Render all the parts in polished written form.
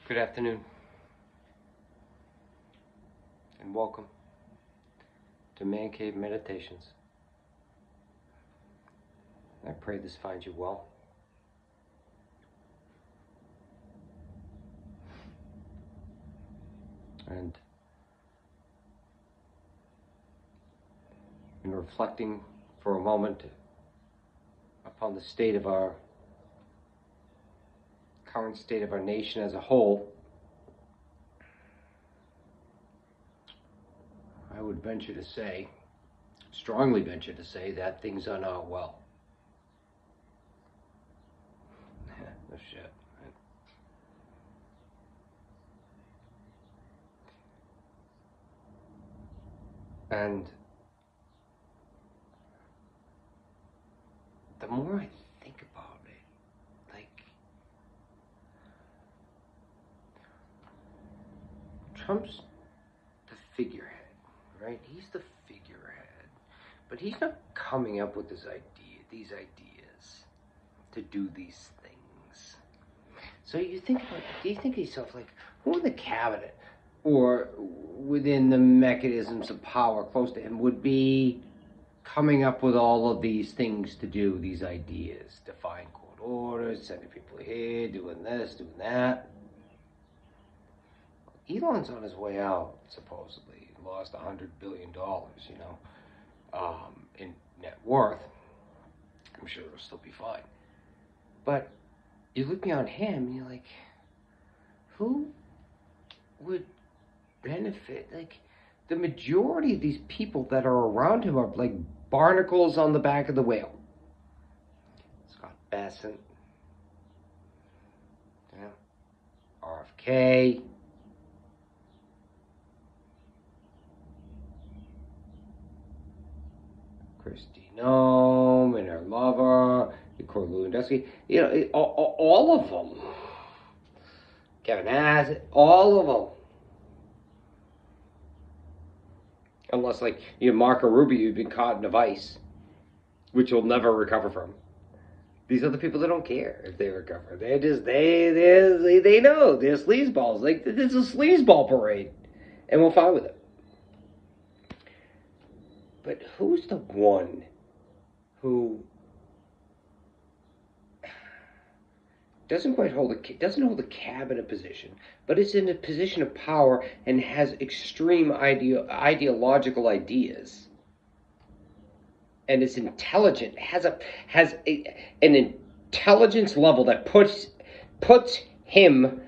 Good afternoon, and welcome to Man Cave Meditations. I pray this finds you well. And in reflecting for a moment upon the state of our current state of our nation as a whole, I would venture to say, strongly venture to say, that things are not well. No shit. And the more I think about it, like, Trump's the figurehead, right? He's the figurehead, but he's not coming up with these ideas to do these things. So you think about, do you think to yourself, like, who in the cabinet or within the mechanisms of power close to him would be coming up with all of these things to do, these ideas, defying court orders, sending people here, doing this, doing that? Elon's on his way out, supposedly. He lost $100 billion, in net worth. I'm sure it'll still be fine. But you look beyond him and you're like, who would benefit? Like, the majority of these people that are around him are like barnacles on the back of the whale. Scott Bessent, RFK, Kristi Noem and her lover, Corey Lewandowski, all of them. Kevin Hassett, all of them. Unless, like, Marco Rubio, you've been caught in a vice, which you'll never recover from. These are the people that don't care if they recover. They know they're sleazeballs. Like, it's a sleazeball parade, and we're fine with it. But who's the one who doesn't hold a cabinet position, but is in a position of power and has extreme ideological ideas, and is intelligent, has an intelligence level that puts him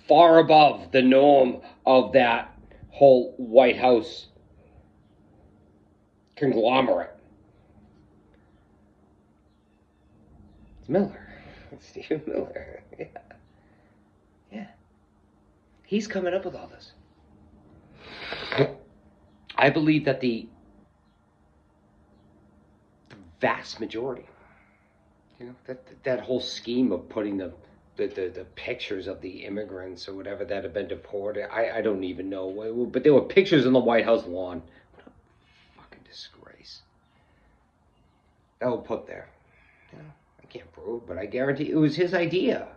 far above the norm of that whole White House conglomerate? It's Miller. Stephen Miller. Yeah. He's coming up with all this. I believe that the vast majority, that whole scheme of putting the pictures of the immigrants or whatever that have been deported, I don't even know, but there were pictures on the White House lawn. What a fucking disgrace. That was put there. I can't prove, but I guarantee it was his idea.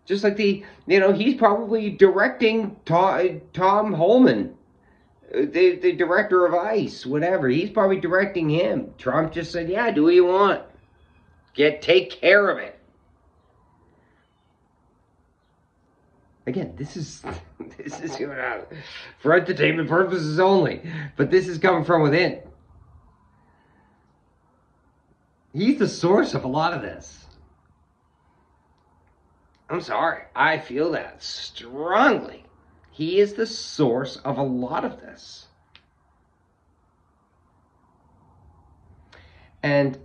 Just like he's probably directing Tom Holman, the director of ICE, whatever. He's probably directing him. Trump just said, yeah, do what you want. Take care of it. Again, this is for entertainment purposes only, but this is coming from within. He's the source of a lot of this. I'm sorry. I feel that strongly. He is the source of a lot of this. And,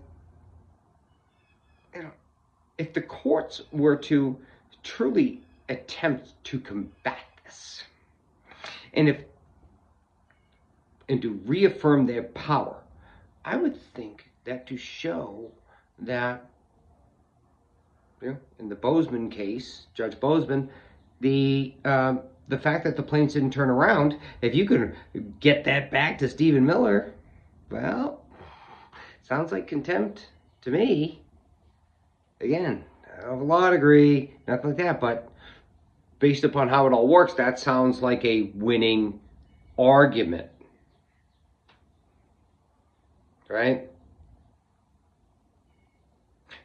if the courts were to truly attempt to combat this, and to reaffirm their power, I would think that to show that, in the Bozeman case, Judge Bozeman, the fact that the planes didn't turn around, if you could get that back to Stephen Miller, well, sounds like contempt to me. Again, don't have a law degree, nothing like that, but based upon how it all works, that sounds like a winning argument, right?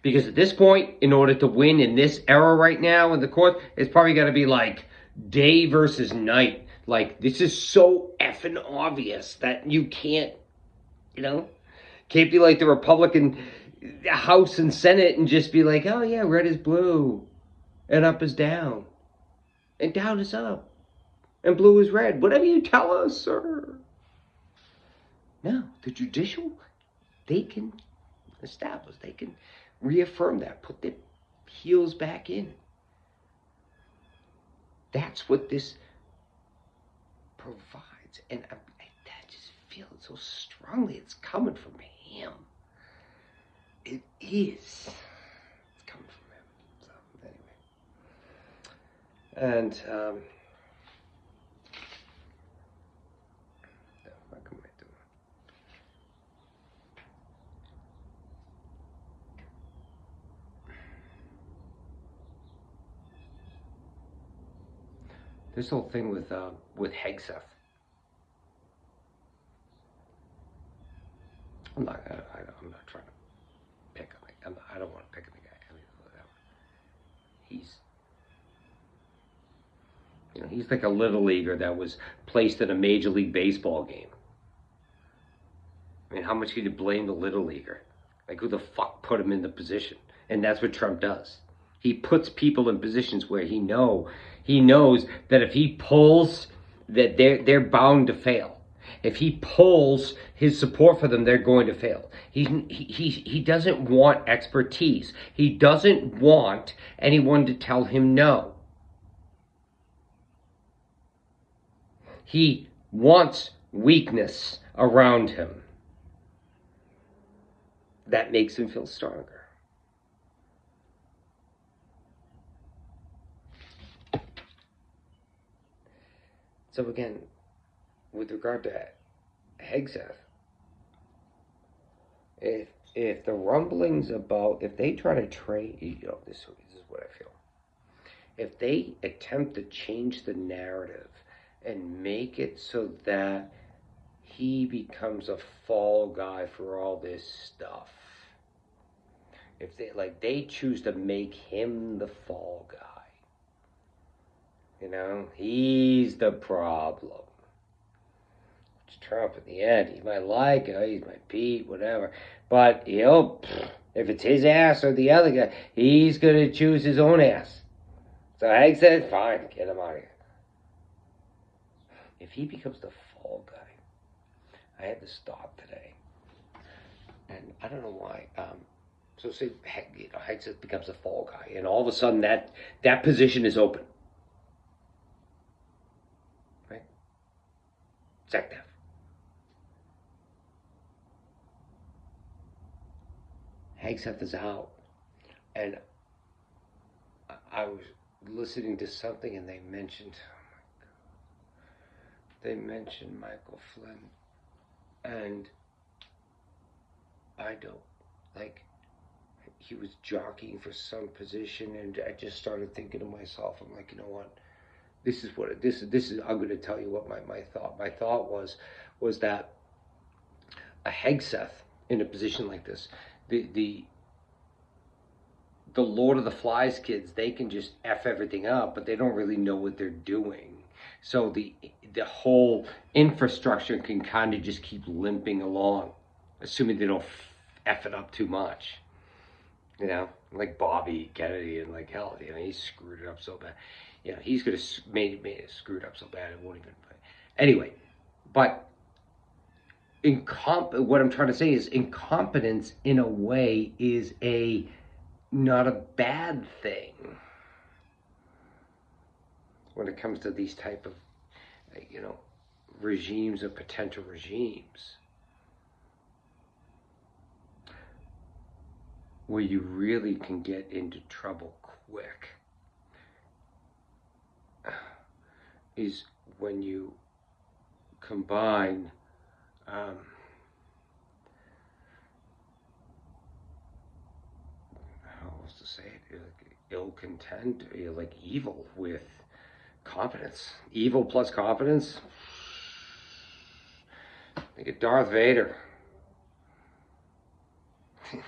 Because at this point, in order to win in this era right now in the court, it's probably got to be like day versus night. Like, this is so effing obvious that you can't, you know, can't be like the Republican House and Senate and just be like, oh yeah, red is blue and up is down and down is up and blue is red. Whatever you tell us, sir. No, the judicial, they can establish, they can reaffirm that, put their heels back in. That's what this provides. And I just feel it so strongly. It's coming from him. It is. It's coming from him. So, anyway. And, what am I doing? This whole thing with Hegseth. I'm not trying to pick on the, I don't want to pick on the guy. I mean, he's like a little leaguer that was placed in a Major League Baseball game. I mean, how much can you blame the little leaguer? Like, who the fuck put him in the position? And that's what Trump does. He puts people in positions where he knows that if he pulls, that they're bound to fail. If he pulls his support for them, they're going to fail. He doesn't want expertise. He doesn't want anyone to tell him no. He wants weakness around him. That makes him feel stronger. So again, with regard to Hegseth, if the rumblings about, if they try to trade, this is what I feel. If they attempt to change the narrative and make it so that he becomes a fall guy for all this stuff, if they choose to make him the fall guy, he's the problem. It's Trump in the end. He might like it, he's my Pete, whatever. But if it's his ass or the other guy, he's gonna choose his own ass. So Hank said, fine, get him out of here. If he becomes the fall guy, I had this thought today, and I don't know why. So say Hank becomes a fall guy, and all of a sudden that position is open. Right? Sector. Hegseth is out, and I was listening to something, and they mentioned Michael Flynn, and I don't he was jockeying for some position, and I just started thinking to myself, I'm like, you know what? This is I'm going to tell you what my thought was that a Hegseth in a position like this, the Lord of the Flies kids, they can just F everything up, but they don't really know what they're doing. So the whole infrastructure can kind of just keep limping along, assuming they don't F it up too much. Like Bobby Kennedy, and like hell, he screwed it up so bad. He's gonna made it screwed up so bad it won't even. Anyway, but what I'm trying to say is incompetence in a way is not a bad thing when it comes to these type of regimes or potential regimes, where you really can get into trouble quick, is when you combine else to say it. You're like ill content. You're like evil with confidence. Evil plus confidence. Think of Darth Vader.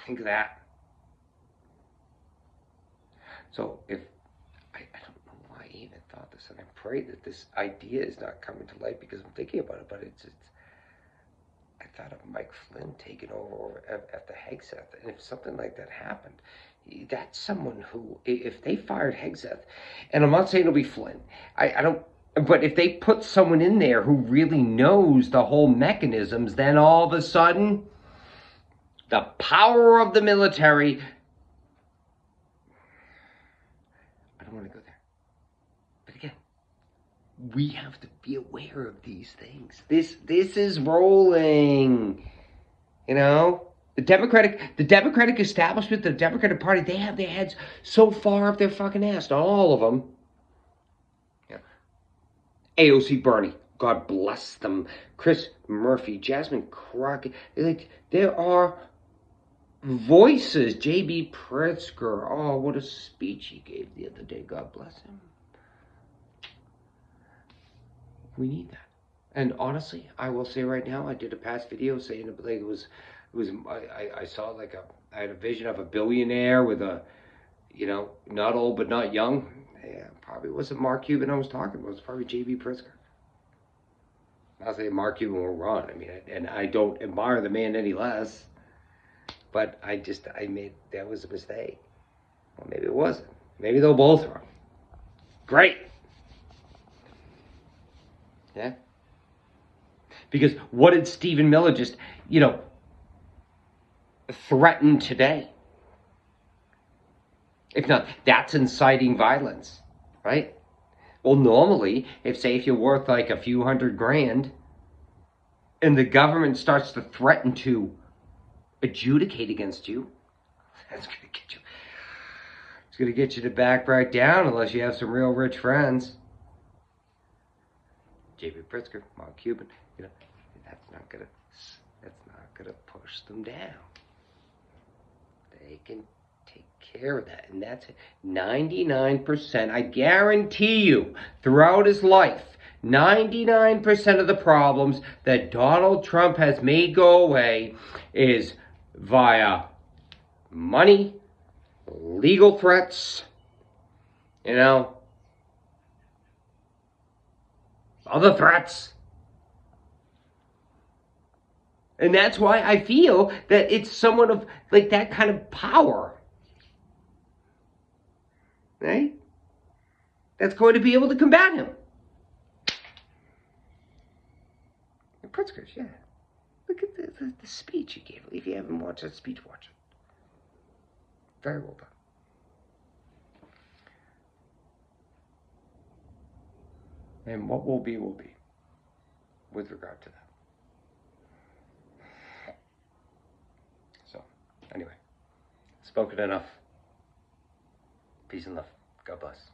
Think of that. So if I don't know why I even thought this, and I pray that this idea is not coming to light because I'm thinking about it, but it's I thought of Mike Flynn taking over at the Hegseth, and if something like that happened, that's someone who, if they fired Hegseth, and I'm not saying it'll be Flynn, I don't, but if they put someone in there who really knows the whole mechanisms, then all of a sudden, the power of the military, I don't want to go there, but again, we have to be aware of these things. This is rolling, you know. The Democratic establishment, the Democratic Party, they have their heads so far up their fucking ass. Not all of them. Yeah. AOC Bernie, God bless them. Chris Murphy, Jasmine Crockett. Like, there are voices. J.B. Pritzker. Oh, what a speech he gave the other day. God bless him. We need that. And honestly, I will say right now, I did a past video saying like I saw like I had a vision of a billionaire with a, you know, not old but not young. Yeah, probably wasn't Mark Cuban I was talking about. It was probably J.B. Pritzker. I'll say Mark Cuban will run. I mean, and I don't admire the man any less, but that was a mistake. Well, maybe it wasn't. Maybe they'll both run. Great. Yeah. Because what did Stephen Miller just, you know, threaten today? If not, that's inciting violence, right? Well, normally, if you're worth like a few $100,000 and the government starts to threaten to adjudicate against you, that's going to get you. It's going to get you to back right down unless you have some real rich friends. J.B. Pritzker, Mark Cuban, you know, that's not gonna push them down. They can take care of that, and that's 99%. I guarantee you, throughout his life, 99% of the problems that Donald Trump has made go away is via money, legal threats, you know, other threats. And that's why I feel that it's someone of like that kind of power, right? That's going to be able to combat him. And Pritzker's, yeah. Look at the speech he gave. If you haven't watched that speech, watch it. Very well done. And what will be with regard to that. So, anyway, spoken enough. Peace and love. God bless.